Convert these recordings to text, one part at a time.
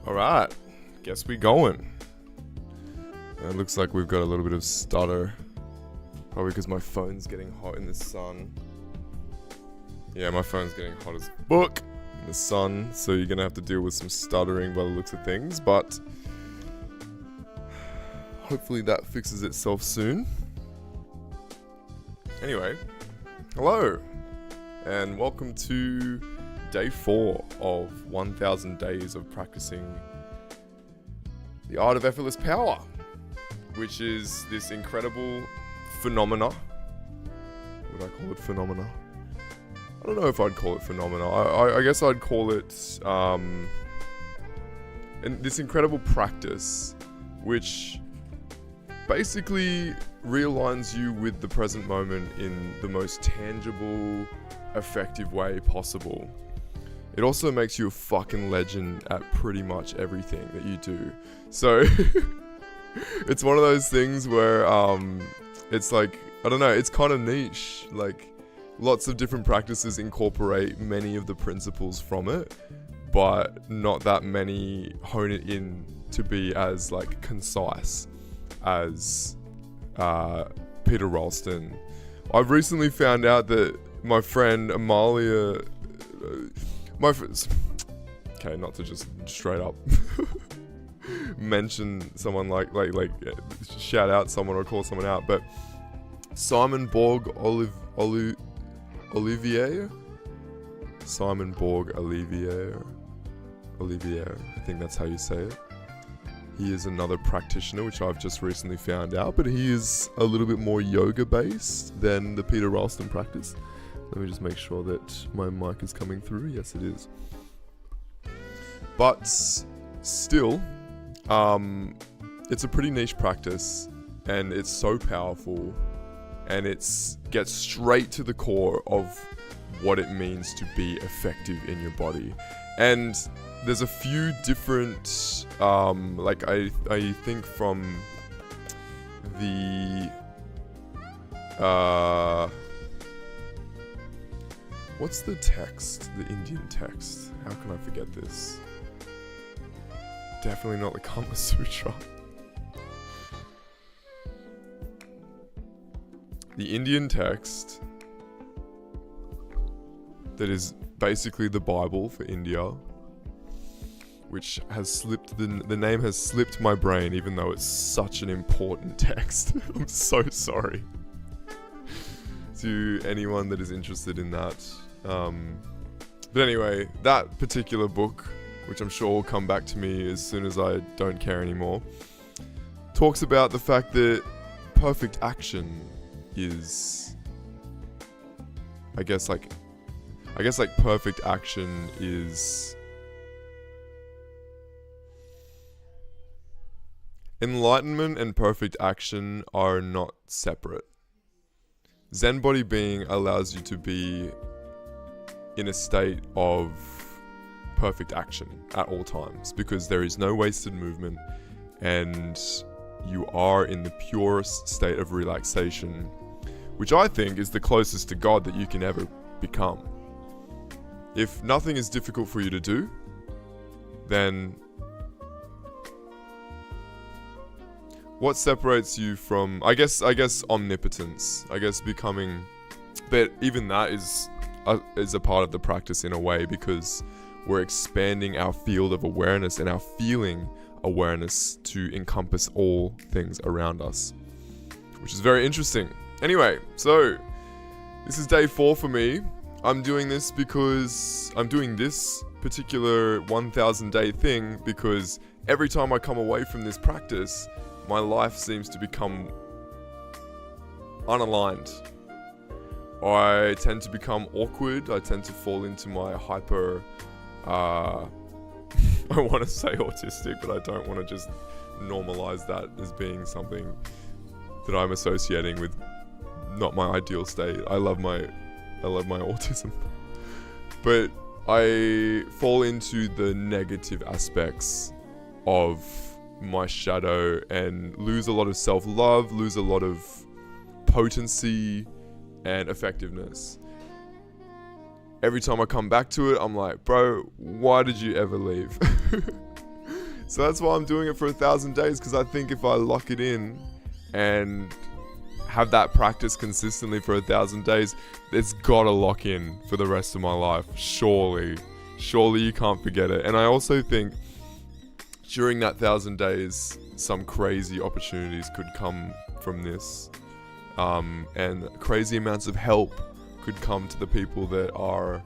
Alright, guess we going. It looks like we've got a little bit of stutter. Probably because my phone's getting hot in the sun. Yeah, my phone's getting hot as fuck in the sun, so you're gonna have to deal with some stuttering by the looks of things, but hopefully that fixes itself soon. Anyway, hello, and welcome to day 4 of 1000 days of practicing the art of effortless power, which is this incredible phenomena. Would I call it phenomena? I don't know if I'd call it phenomena. I guess I'd call it and this incredible practice, which basically realigns you with the present moment in the most tangible, effective way possible. It also makes you a fucking legend at pretty much everything that you do. So it's one of those things where it's like, I don't know, it's kind of niche. Like, lots of different practices incorporate many of the principles from it, but not that many hone it in to be as like concise as Peter Ralston. I've recently found out that my friend Amalia, okay, not to just straight up mention someone like shout out someone or call someone out, but Simon Borg Olivier, I think that's how you say it. He is another practitioner, which I've just recently found out, but he is a little bit more yoga based than the Peter Ralston practice. Let me just make sure that my mic is coming through. Yes, it is. But still, it's a pretty niche practice, and it's so powerful, and it gets straight to the core of what it means to be effective in your body. And there's a few different, I think from the, what's the text? The Indian text. How can I forget this? Definitely not the Kama Sutra. The Indian text that is basically the Bible for India, which has slipped, the name has slipped my brain, even though it's such an important text. I'm so sorry to anyone that is interested in that. But anyway, that particular book, which I'm sure will come back to me as soon as I don't care anymore, talks about the fact that perfect action is, I guess perfect action is enlightenment, and perfect action are not separate. Zen Body Being allows you to be in a state of perfect action at all times, because there is no wasted movement, and you are in the purest state of relaxation, which I think is the closest to God that you can ever become. If nothing is difficult for you to do, then what separates you from, I guess omnipotence, I guess becoming, but even that is a part of the practice in a way, because we're expanding our field of awareness and our feeling awareness to encompass all things around us, which is very interesting. Anyway, so this is day 4 for me. I'm doing this because I'm doing this particular 1000 day thing because every time I come away from this practice, my life seems to become unaligned. I tend to become awkward. I tend to fall into my hyper, I want to say autistic, but I don't want to just normalize that as being something that I'm associating with not my ideal state. I love my autism. But I fall into the negative aspects of my shadow and lose a lot of self-love, lose a lot of potency and effectiveness. Every time I come back to it, I'm like, bro, why did you ever leave? So that's why I'm doing it for 1,000 days, because I think if I lock it in and have that practice consistently for 1,000 days, it's gotta lock in for the rest of my life. Surely you can't forget it. And I also think during that 1,000 days, some crazy opportunities could come from this, and crazy amounts of help could come to the people that are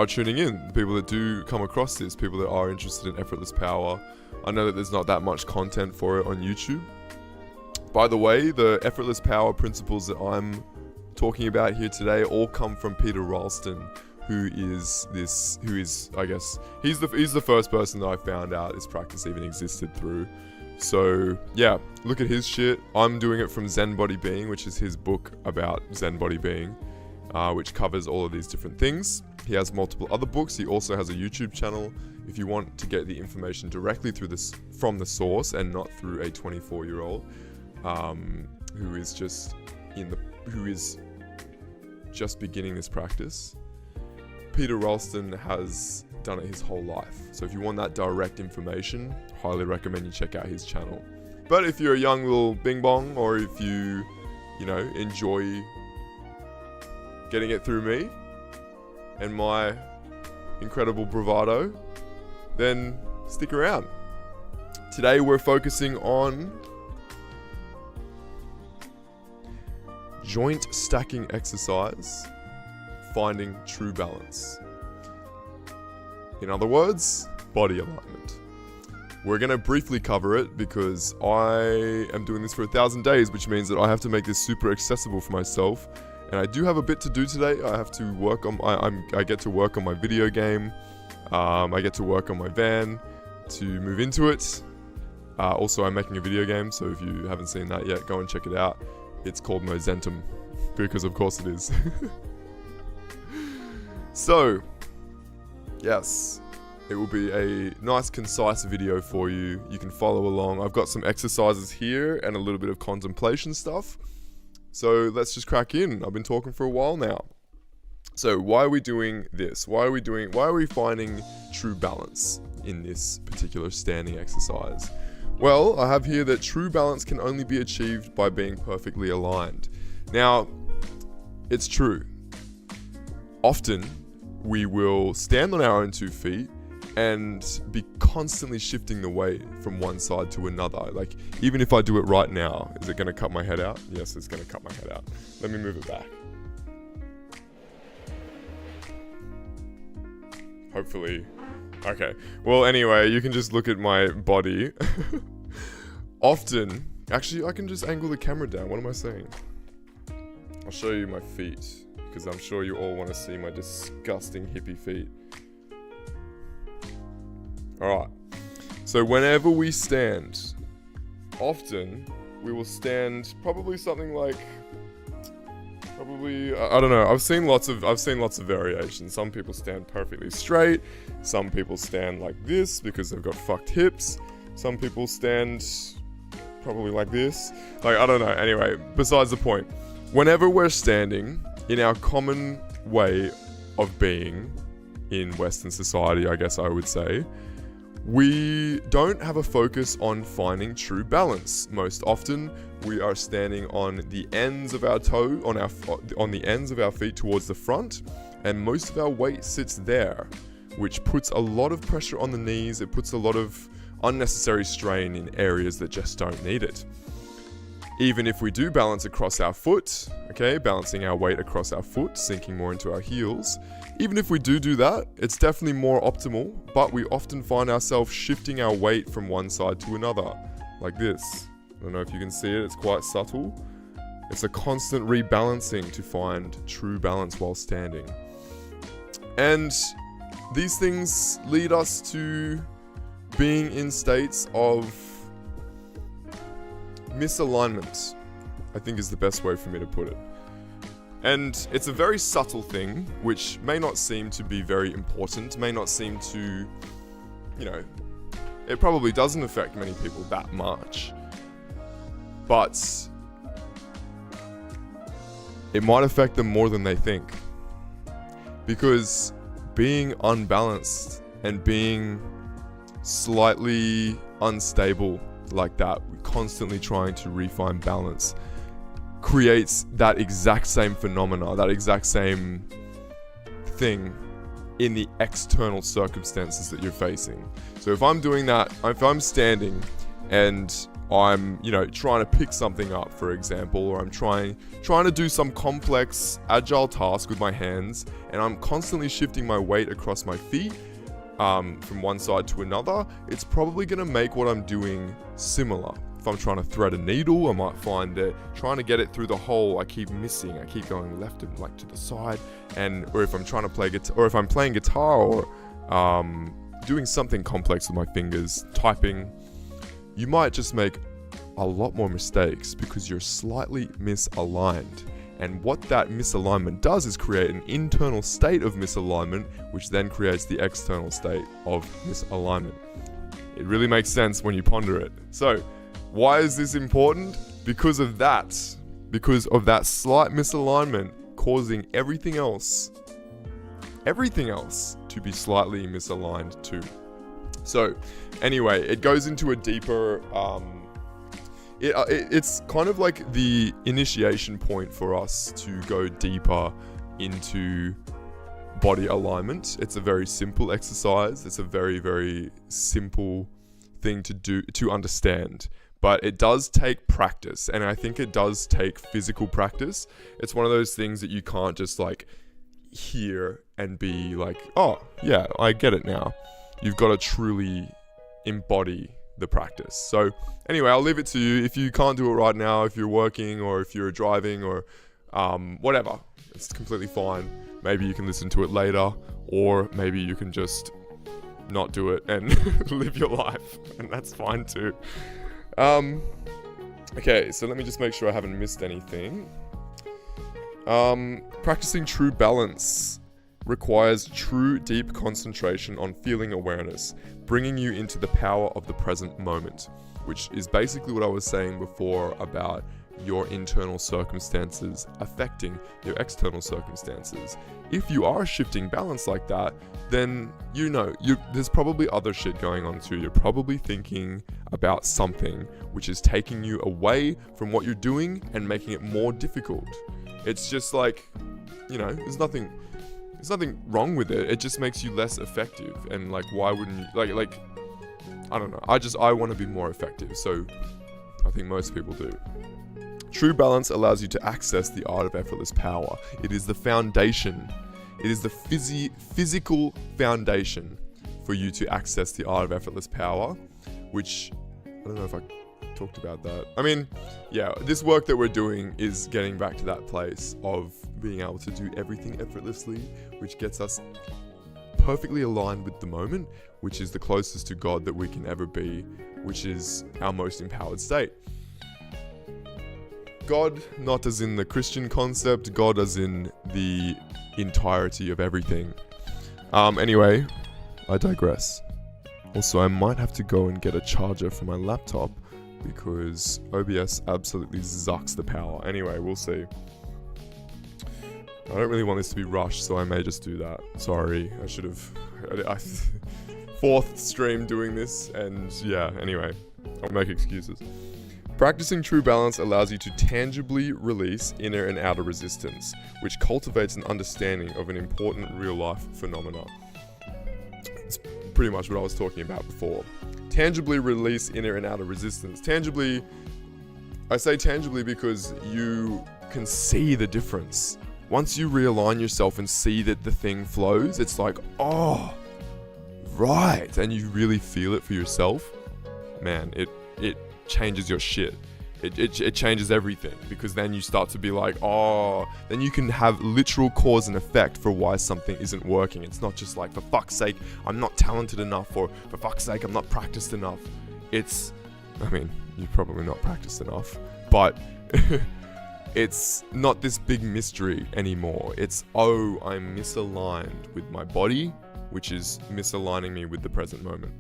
tuning in, the people that do come across this, people that are interested in effortless power. I know that there's not that much content for it on YouTube. By the way, the effortless power principles that I'm talking about here today all come from Peter Ralston, who is I guess he's the first person that I found out this practice even existed through. So yeah, look at his shit. I'm doing it from Zen Body Being, which is his book about Zen Body Being, which covers all of these different things. He has multiple other books. He also has a YouTube channel. If you want to get the information directly from the source and not through a 24-year-old who is just beginning this practice, Peter Ralston has done it his whole life. So if you want that direct information, highly recommend you check out his channel. But if you're a young little bing bong, or if you enjoy getting it through me and my incredible bravado, then stick around. Today we're focusing on joint stacking exercise, finding true balance. In other words, body alignment. We're going to briefly cover it because I am doing this for 1,000 days, which means that I have to make this super accessible for myself. And I do have a bit to do today. I have to work on, I get to work on my video game. I get to work on my van to move into it. Also, I'm making a video game, so if you haven't seen that yet, go and check it out. It's called Mozentum, because of course it is. So, yes, it will be a nice, concise video for you. You can follow along. I've got some exercises here and a little bit of contemplation stuff. So let's just crack in. I've been talking for a while now. So why are we doing this? Why are we finding true balance in this particular standing exercise? Well, I have here that true balance can only be achieved by being perfectly aligned. Now, it's true. Often, we will stand on our own 2 feet and be constantly shifting the weight from one side to another. Like, even if I do it right now, is it going to cut my head out? Yes, it's going to cut my head out. Let me move it back. Hopefully. Okay. Well, anyway, you can just look at my body. Often, actually, I can just angle the camera down. What am I saying? I'll show you my feet, because I'm sure you all want to see my disgusting hippie feet. Alright, so whenever we stand, often we will stand probably something like, I don't know, I've seen lots of variations. Some people stand perfectly straight, some people stand like this because they've got fucked hips, some people stand probably like this, like, I don't know. Anyway, besides the point, whenever we're standing in our common way of being in Western society, I guess I would say, we don't have a focus on finding true balance. Most often, we are standing on the ends of our toe, on the ends of our feet towards the front, and most of our weight sits there, which puts a lot of pressure on the knees. It puts a lot of unnecessary strain in areas that just don't need it. Even if we do balance across our foot, okay, balancing our weight across our foot, sinking more into our heels, even if we do that, it's definitely more optimal, but we often find ourselves shifting our weight from one side to another, like this. I don't know if you can see it, it's quite subtle. It's a constant rebalancing to find true balance while standing. And these things lead us to being in states of misalignment, I think is the best way for me to put it. And it's a very subtle thing, which may not seem to be very important, may not seem to, it probably doesn't affect many people that much. But it might affect them more than they think. Because being unbalanced and being slightly unstable like that, constantly trying to refine balance, creates that exact same phenomena, that exact same thing in the external circumstances that you're facing. So if I'm doing that, if I'm standing and I'm, trying to pick something up, for example, or I'm trying to do some complex agile task with my hands, and I'm constantly shifting my weight across my feet from one side to another, it's probably going to make what I'm doing similar. If I'm trying to thread a needle, I might find that trying to get it through the hole, I keep missing. I keep going left and to the side, or if I'm trying to play guitar, or if I'm playing guitar, or doing something complex with my fingers, typing, you might just make a lot more mistakes because you're slightly misaligned. And what that misalignment does is create an internal state of misalignment, which then creates the external state of misalignment. It really makes sense when you ponder it. So, why is this important? Because of that slight misalignment causing everything else to be slightly misaligned too. So, anyway, it goes into a deeper, it's kind of like the initiation point for us to go deeper into body alignment. It's a very simple exercise. It's a very, very simple thing to do, to understand. But it does take practice, and I think it does take physical practice. It's one of those things that you can't just hear and be like, oh, yeah, I get it now. You've got to truly embody the practice. So anyway, I'll leave it to you. If you can't do it right now, if you're working or if you're driving or whatever, it's completely fine. Maybe you can listen to it later, or maybe you can just not do it and live your life, and that's fine too. Okay, so let me just make sure I haven't missed anything. Practicing true balance requires true deep concentration on feeling awareness, bringing you into the power of the present moment, which is basically what I was saying before about your internal circumstances affecting your external circumstances. If you are shifting balance like that, then there's probably other shit going on too. You're probably thinking about something which is taking you away from what you're doing and making it more difficult. It's just there's nothing wrong with it. It just makes you less effective. And why wouldn't you, I don't know. I want to be more effective. So I think most people do. True balance allows you to access the art of effortless power. It is the foundation. It is the physical foundation for you to access the art of effortless power, which I don't know if I talked about that. I mean, yeah, this work that we're doing is getting back to that place of being able to do everything effortlessly, which gets us perfectly aligned with the moment, which is the closest to God that we can ever be, which is our most empowered state. God, not as in the Christian concept, God as in the entirety of everything. Anyway, I digress. Also, I might have to go and get a charger for my laptop because OBS absolutely zucks the power. Anyway, we'll see. I don't really want this to be rushed, so I may just do that. Sorry, I should have... fourth stream doing this, and yeah, anyway, I'll make excuses. Practicing true balance allows you to tangibly release inner and outer resistance, which cultivates an understanding of an important real-life phenomena. It's pretty much what I was talking about before. Tangibly release inner and outer resistance. Tangibly, I say tangibly because you can see the difference. Once you realign yourself and see that the thing flows, it's like, oh, right, and you really feel it for yourself, man, it changes your shit. It changes everything, because then you start to be like, oh, then you can have literal cause and effect for why something isn't working. It's not just like, for fuck's sake, I'm not talented enough, or for fuck's sake, I'm not practiced enough. You've probably not practiced enough, but it's not this big mystery anymore. It's, oh, I'm misaligned with my body, which is misaligning me with the present moment.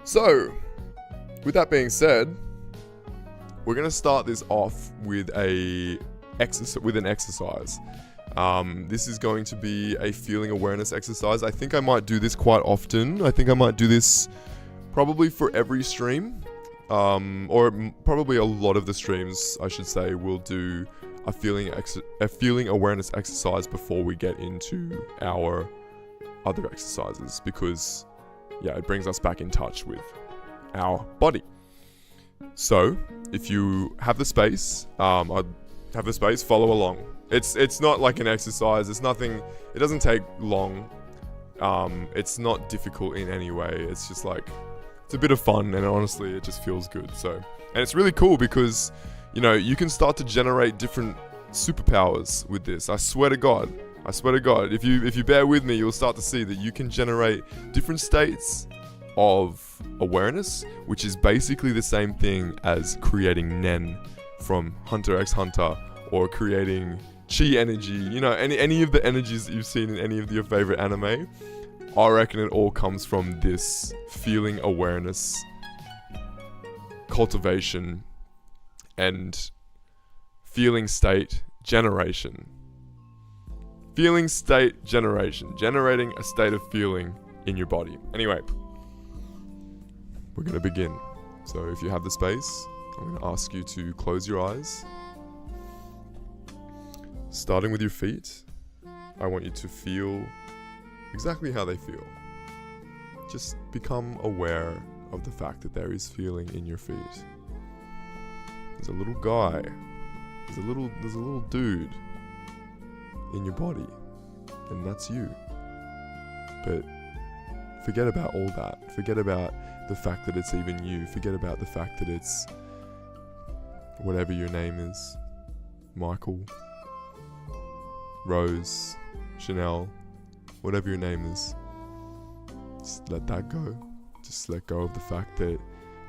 So, with that being said, we're going to start this off with an exercise. This is going to be a feeling awareness exercise. I think I might do this quite often. I think I might do this probably for every stream. Probably a lot of the streams, I should say, will do a feeling awareness exercise before we get into our other exercises, because it brings us back in touch with our body. So if you have the space, follow along. It's not like an exercise. It's nothing. It doesn't take long. It's not difficult in any way. It's just like, it's a bit of fun, and honestly, it just feels good. So, and it's really cool because, you can start to generate different superpowers with this. I swear to God, if you bear with me, you'll start to see that you can generate different states of awareness, which is basically the same thing as creating Nen from Hunter x Hunter, or creating chi energy. Any of the energies that you've seen in any of your favorite anime. I reckon it all comes from this feeling awareness, cultivation, and feeling state generation. Feeling state generation. Generating a state of feeling in your body. Anyway, we're going to begin. So if you have the space, I'm going to ask you to close your eyes. Starting with your feet, I want you to feel exactly how they feel. Just become aware of the fact that there is feeling in your feet. There's a little guy. There's a little dude in your body, and that's you. But forget about all that. Forget about the fact that it's even you. Forget about the fact that it's whatever your name is. Michael, Rose, Chanel, whatever your name is. Just let that go. Just let go of the fact that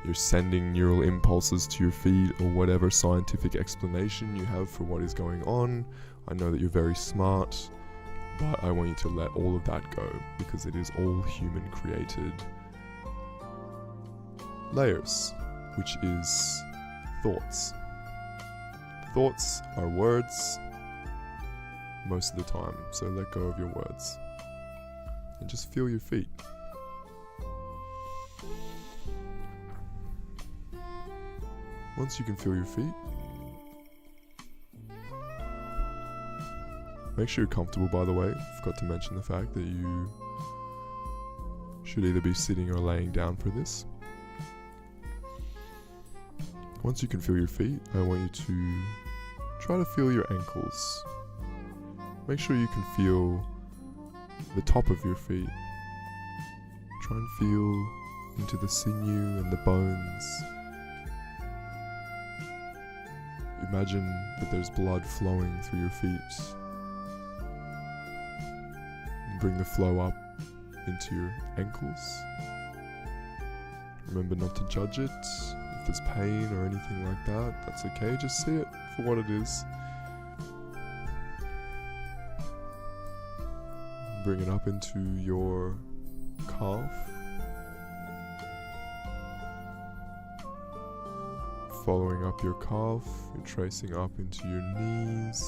you're sending neural impulses to your feet, or whatever scientific explanation you have for what is going on. I know that you're very smart, but I want you to let all of that go, because it is all human created layers, which is thoughts. Thoughts are words most of the time, so let go of your words and just feel your feet. Once you can feel your feet, make sure you're comfortable, by the way. Forgot to mention the fact that you should either be sitting or laying down for this. Once you can feel your feet, I want you to try to feel your ankles. Make sure you can feel the top of your feet. Try and feel into the sinew and the bones. Imagine that there's blood flowing through your feet. And bring the flow up into your ankles. Remember not to judge it. If there's pain or anything like that, that's okay. Just see it for what it is. Bring it up into your calf. Following up your calf, you're tracing up into your knees.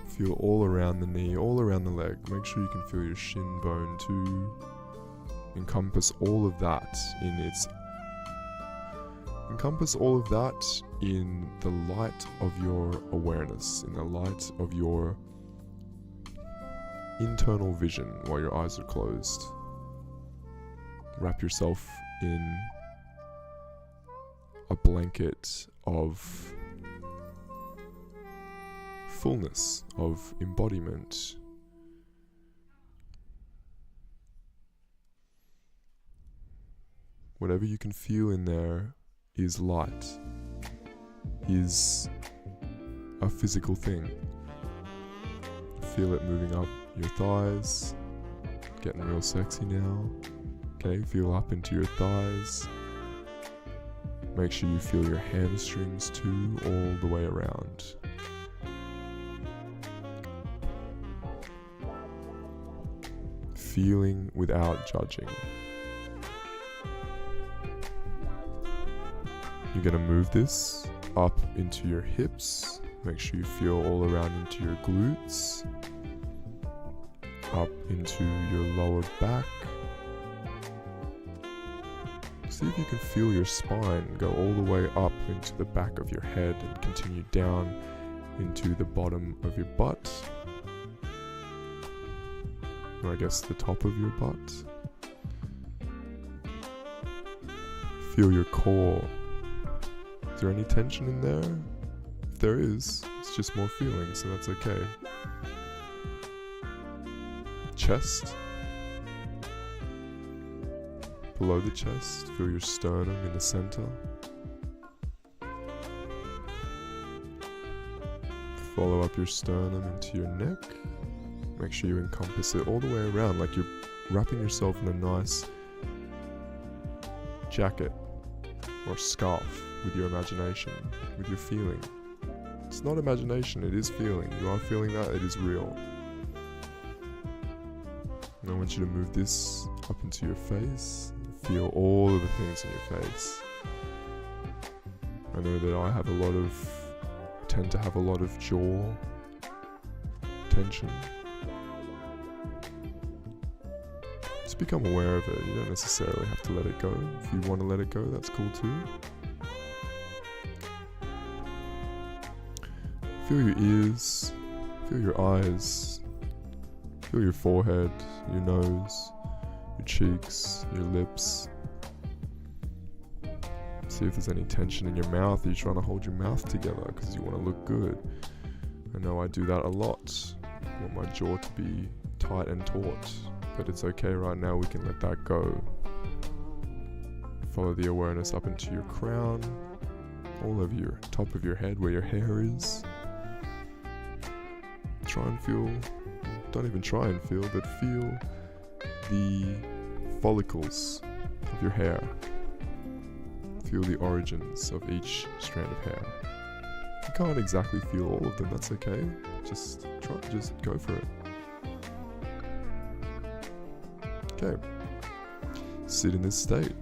Feel all around the knee, all around the leg. Make sure you can feel your shin bone too. Encompass all of that in the light of your awareness, in the light of your internal vision while your eyes are closed. Wrap yourself in a blanket of fullness, of embodiment. Whatever you can feel in there is light, is a physical thing. Feel it moving up your thighs, getting real sexy now. Okay, feel up into your thighs. Make sure you feel your hamstrings too, all the way around. Feeling without judging. You're going to move this up into your hips, Make sure you feel all around into your glutes, up into your lower back. See if you can feel your spine go all the way up into the back of your head and continue down into the bottom of your butt. Or I guess the top of your butt. Feel your core. Is there any tension in there? If there is, it's just more feeling, so that's okay. Chest. Below the chest, feel your sternum in the center. Follow up your sternum into your neck. Make sure you encompass it all the way around, like you're wrapping yourself in a nice jacket or scarf with your imagination, with your feeling. It's not imagination, it is feeling. You are feeling that, it is real. And I want you to move this up into your face. Feel all of the things in your face. I know that I tend to have a lot of jaw tension. Just become aware of it. You don't necessarily have to let it go. If you want to let it go, that's cool too. Feel your ears, feel your eyes, feel your forehead, your nose, your cheeks, your lips. See if there's any tension in your mouth. Are you trying to hold your mouth together because you want to look good? I know I do that a lot. I want my jaw to be tight and taut, but it's okay right now. We can let that go. Follow the awareness up into your crown, all over your top of your head where your hair is. Try and feel, don't even try and feel, but feel the follicles of your hair. Feel the origins of each strand of hair. You can't exactly feel all of them, that's okay. Just go for it. Okay. Sit in this state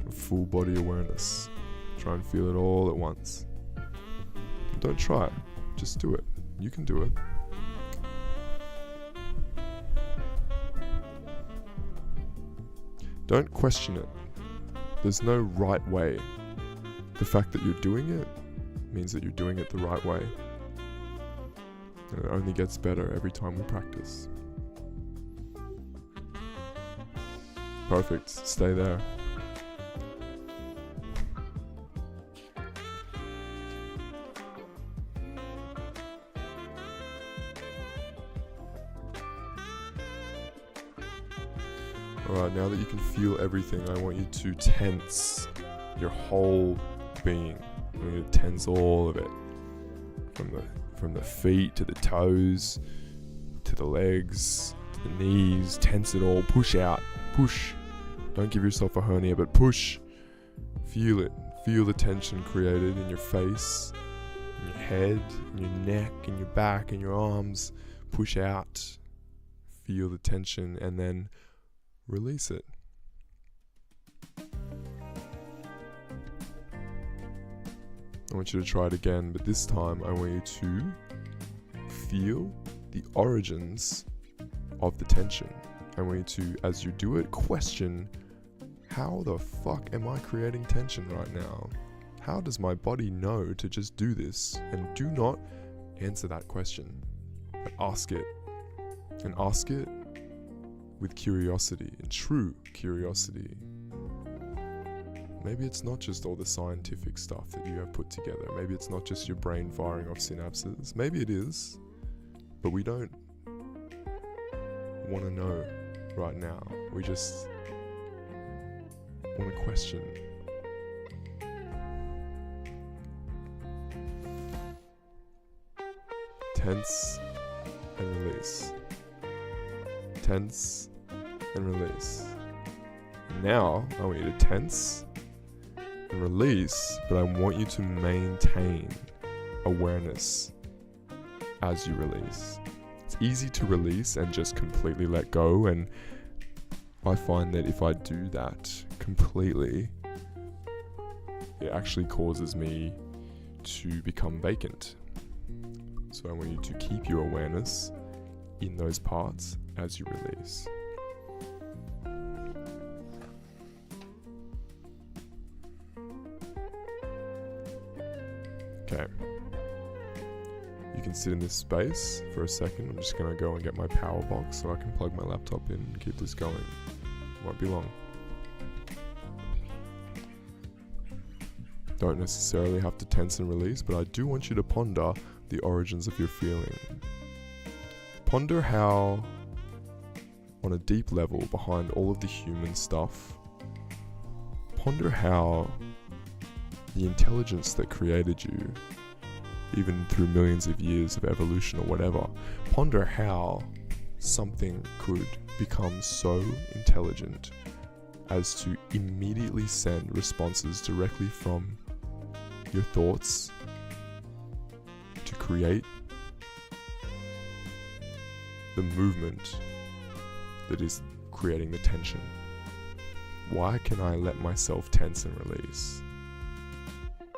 of full body awareness. Try and feel it all at once. Don't try, just do it. You can do it. Don't question it. There's no right way. The fact that you're doing it means that you're doing it the right way. And it only gets better every time we practice. Perfect. Stay there. Alright, now that you can feel everything, I want you to tense your whole being. I want you to tense all of it. From the feet to the toes, to the legs, to the knees. Tense it all. Push out. Push. Don't give yourself a hernia, but push. Feel it. Feel the tension created in your face, in your head, in your neck, in your back, in your arms. Push out. Feel the tension and then release it. I want you to try it again, but this time I want you to feel the origins of the tension. I want you to, as you do it, question, how the fuck am I creating tension right now? How does my body know to just do this? And do not answer that question, but ask it. And ask it with curiosity, and true curiosity. Maybe it's not just all the scientific stuff that you have put together. Maybe it's not just your brain firing off synapses. Maybe it is, but we don't want to know right now. We just want to question. Tense and release. Tense and release. Now I want you to tense and release, but I want you to maintain awareness as you release. It's easy to release and just completely let go, and I find that if I do that completely, it actually causes me to become vacant. So I want you to keep your awareness in those parts as you release. Okay. You can sit in this space for a second. I'm just going to go and get my power box so I can plug my laptop in and keep this going. Won't be long. Don't necessarily have to tense and release, but I do want you to ponder the origins of your feeling. Ponder how, on a deep level, behind all of the human stuff, ponder how the intelligence that created you, even through millions of years of evolution or whatever, ponder how something could become so intelligent as to immediately send responses directly from your thoughts to create the movement that is creating the tension. Why can I let myself tense and release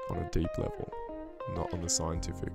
on a deep level, not on the scientific?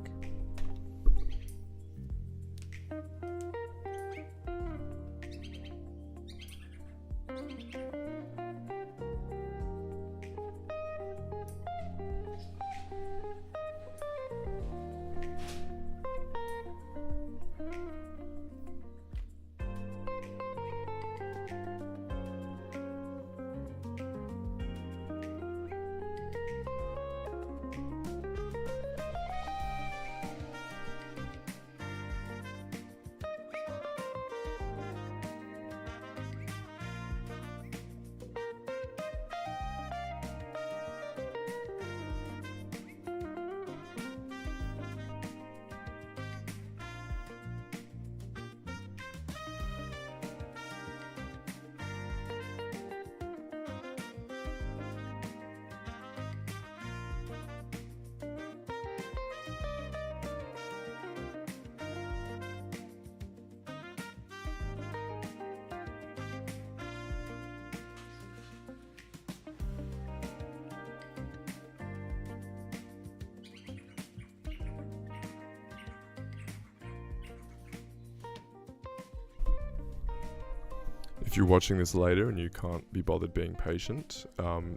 If you're watching this later and you can't be bothered being patient,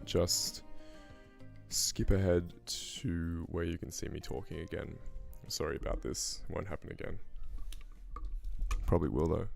just skip ahead to where you can see me talking again. Sorry about this, it won't happen again. Probably will though.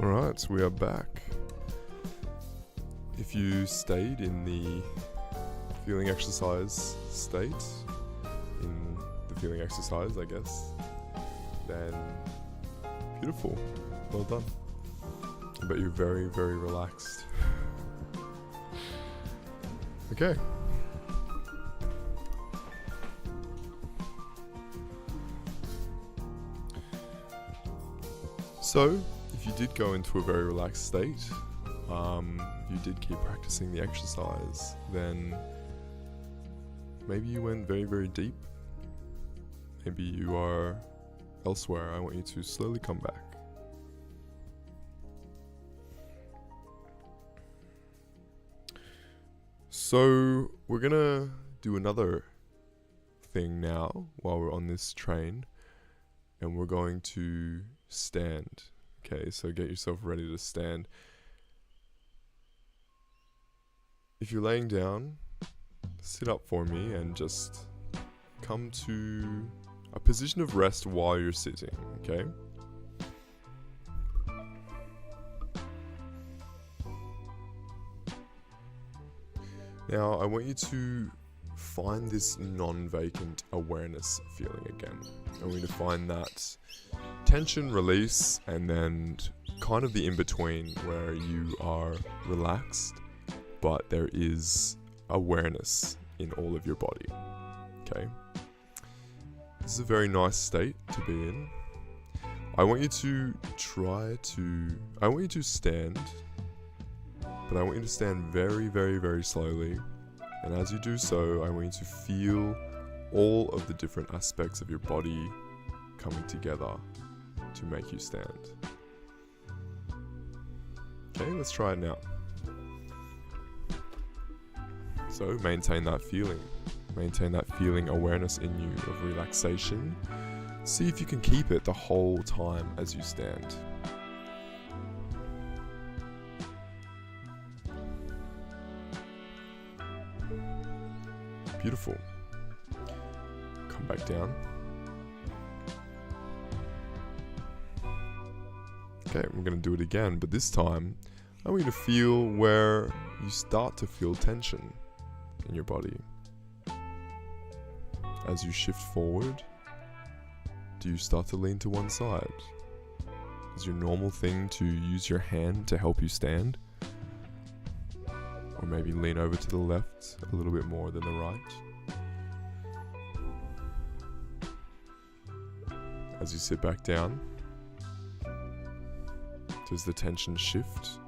Alright, so we are back. If you stayed in the feeling exercise state, in the feeling exercise, I guess, then beautiful. Well done. I bet you're very, very relaxed. Okay. So, if you did go into a very relaxed state, if you did keep practicing the exercise, then maybe you went very, very deep. Maybe you are elsewhere. I want you to slowly come back. So, we're gonna do another thing now while we're on this train, and we're going to stand. Okay, so get yourself ready to stand. If you're laying down, sit up for me and just come to a position of rest while you're sitting, okay? Now, I want you to find this non-vacant awareness feeling again. I want you to find that tension release and then kind of the in-between where you are relaxed, but there is awareness in all of your body, okay? This is a very nice state to be in. I want you to stand, but I want you to stand very, very, very slowly. And as you do so, I want you to feel all of the different aspects of your body coming together to make you stand. Okay, let's try it now. So maintain that feeling. Maintain that feeling awareness in you of relaxation. See if you can keep it the whole time as you stand. Beautiful. Come back down. Okay, we're going to do it again, but this time I want you to feel where you start to feel tension in your body. As you shift forward, do you start to lean to one side? Is your normal thing to use your hand to help you stand? Or maybe lean over to the left a little bit more than the right. As you sit back down, does the tension shift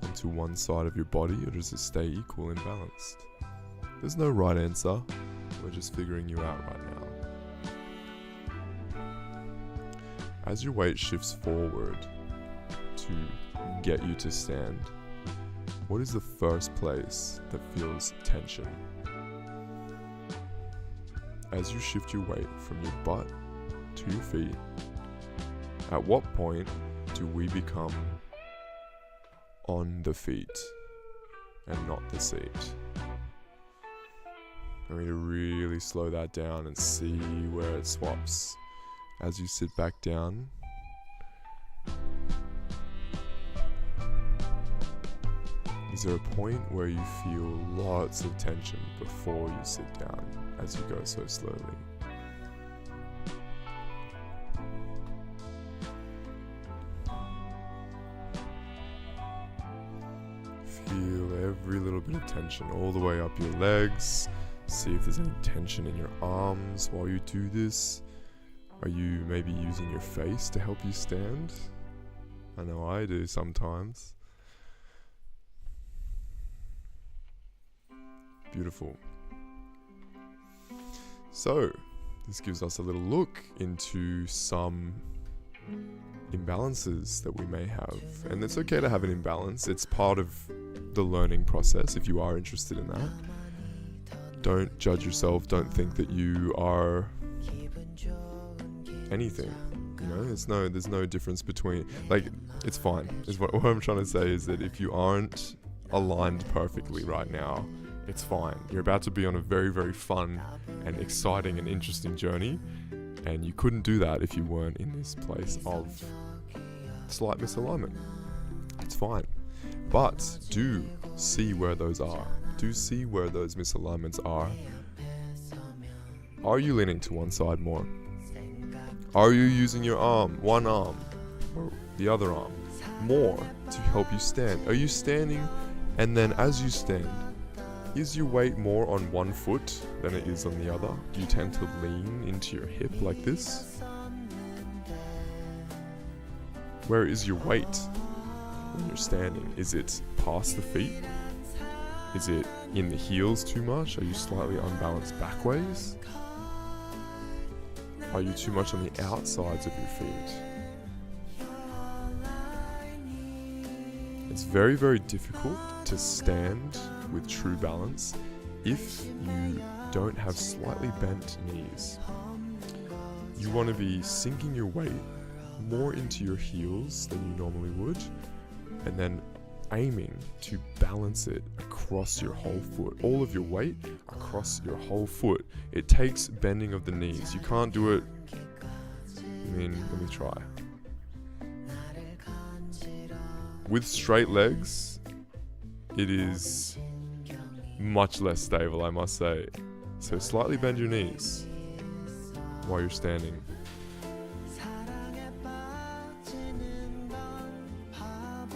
onto one side of your body, or does it stay equal and balanced? There's no right answer. We're just figuring you out right now. As your weight shifts forward to get you to stand, what is the first place that feels tension? As you shift your weight from your butt to your feet, at what point do we become on the feet and not the seat? I want you to really slow that down and see where it swaps. As you sit back down, is there a point where you feel lots of tension before you sit down as you go so slowly? Feel every little bit of tension all the way up your legs. See if there's any tension in your arms while you do this. Are you maybe using your face to help you stand? I know I do sometimes. Beautiful. So, this gives us a little look into some imbalances that we may have. And it's okay to have an imbalance. It's part of the learning process if you are interested in that. Don't judge yourself. Don't think that you are anything. You know, there's no difference between, like, it's fine. What I'm trying to say is that if you aren't aligned perfectly right now, it's fine. You're about to be on a very, very fun and exciting and interesting journey, and you couldn't do that if you weren't in this place of slight misalignment. It's fine. But do see where those are. Do see where those misalignments are. Are you leaning to one side more? Are you using your one arm, or the other arm, more to help you stand? Are you standing, and then as you stand, is your weight more on one foot than it is on the other? Do you tend to lean into your hip like this? Where is your weight when you're standing? Is it past the feet? Is it in the heels too much? Are you slightly unbalanced back ways? Are you too much on the outsides of your feet? It's very, very difficult to stand with true balance if you don't have slightly bent knees. You want to be sinking your weight more into your heels than you normally would, and then aiming to balance it across your whole foot. All of your weight across your whole foot. It takes bending of the knees. You can't do it. Let me try. With straight legs, it is much less stable, I must say. So slightly bend your knees while you're standing.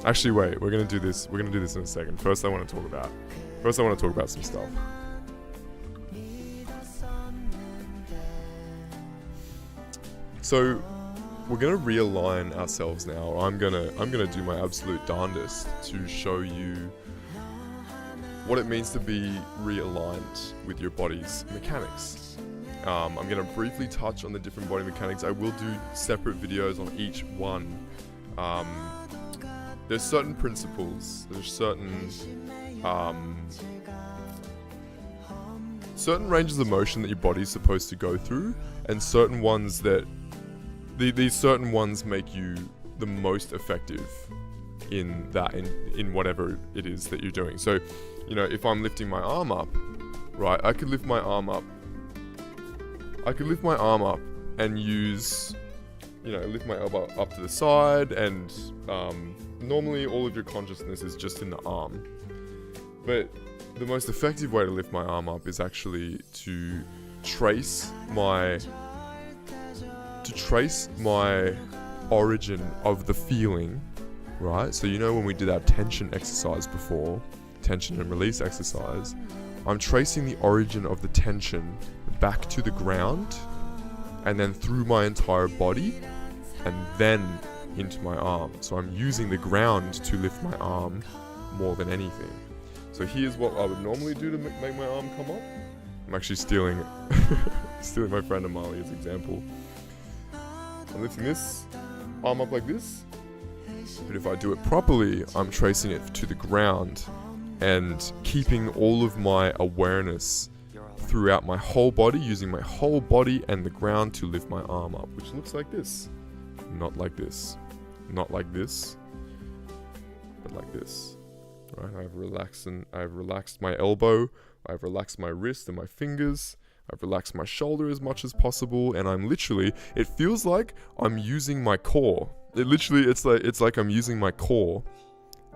Actually, wait, we're gonna do this in a second. First I want to talk about some stuff. So we're gonna realign ourselves now. I'm gonna do my absolute darndest to show you what it means to be realigned with your body's mechanics. I'm gonna briefly touch on the different body mechanics. I will do separate videos on each one. There's certain principles, there's certain ranges of motion that your body's supposed to go through, and certain ones that these certain ones make you the most effective in whatever it is that you're doing. So, you know, if I'm lifting my arm up, right, I could lift my arm up and use, you know, lift my elbow up to the side, and normally all of your consciousness is just in the arm. But the most effective way to lift my arm up is actually to trace my origin of the feeling, right? So you know when we did our tension exercise before, tension and release exercise, I'm tracing the origin of the tension back to the ground, and then through my entire body, and then into my arm. So I'm using the ground to lift my arm more than anything. So here's what I would normally do to make my arm come up. I'm actually stealing my friend Amalia's example. I'm lifting this arm up like this, but if I do it properly, I'm tracing it to the ground and keeping all of my awareness throughout my whole body, using my whole body and the ground to lift my arm up, which looks like this. Not like this. Not like this, but like this. Right? I've relaxed my elbow, I've relaxed my wrist and my fingers, I've relaxed my shoulder as much as possible, and I'm literally, it feels like I'm using my core. It's like I'm using my core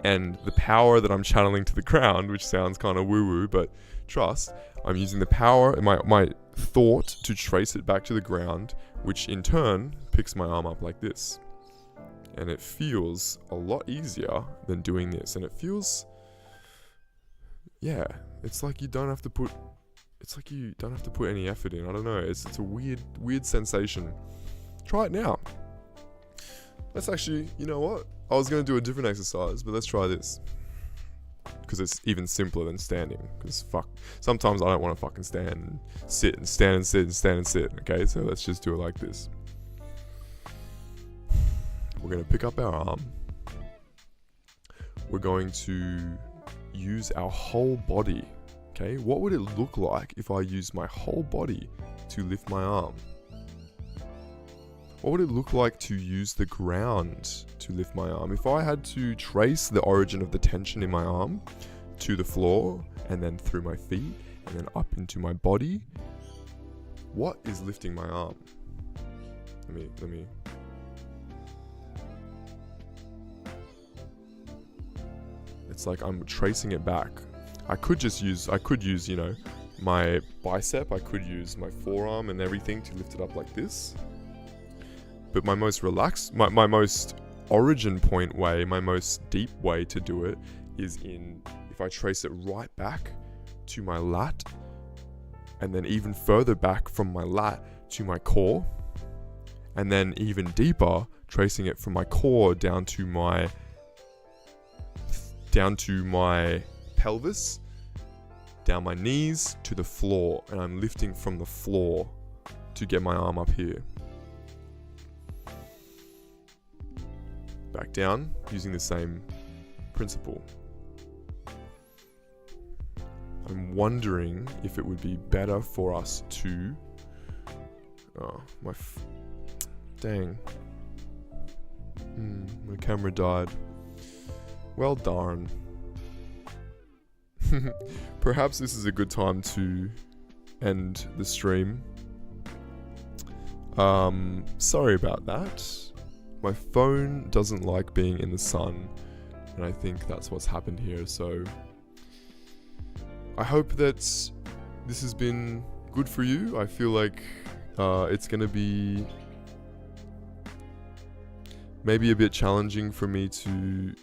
and the power that I'm channeling to the ground, which sounds kind of woo-woo, but trust, I'm using the power and my thought to trace it back to the ground, which in turn picks my arm up like this. And it feels a lot easier than doing this. And it feels, yeah, it's like you don't have to put any effort in. I don't know. It's a weird sensation. Try it now. Let's actually, you know what? I was going to do a different exercise, but let's try this. Because it's even simpler than standing. Because sometimes I don't want to fucking stand and sit and stand and sit and stand and sit. Okay, so let's just do it like this. We're going to pick up our arm. We're going to use our whole body. Okay, what would it look like if I used my whole body to lift my arm? What would it look like to use the ground to lift my arm? If I had to trace the origin of the tension in my arm to the floor, and then through my feet, and then up into my body, what is lifting my arm? Let me. It's like I'm tracing it back. I could use, you know, my bicep, I could use my forearm and everything to lift it up like this. But my most relaxed, my most origin point way, my most deep way to do it is if I trace it right back to my lat, and then even further back from my lat to my core, and then even deeper, tracing it from my core down to my pelvis, down my knees to the floor, and I'm lifting from the floor to get my arm up here. Back down, using the same principle. I'm wondering if it would be better for us to... Oh, dang. My camera died. Well, darn. Perhaps this is a good time to end the stream. Sorry about that. My phone doesn't like being in the sun, and I think that's what's happened here. So I hope that this has been good for you. I feel like it's going to be maybe a bit challenging for me to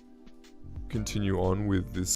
continue on with this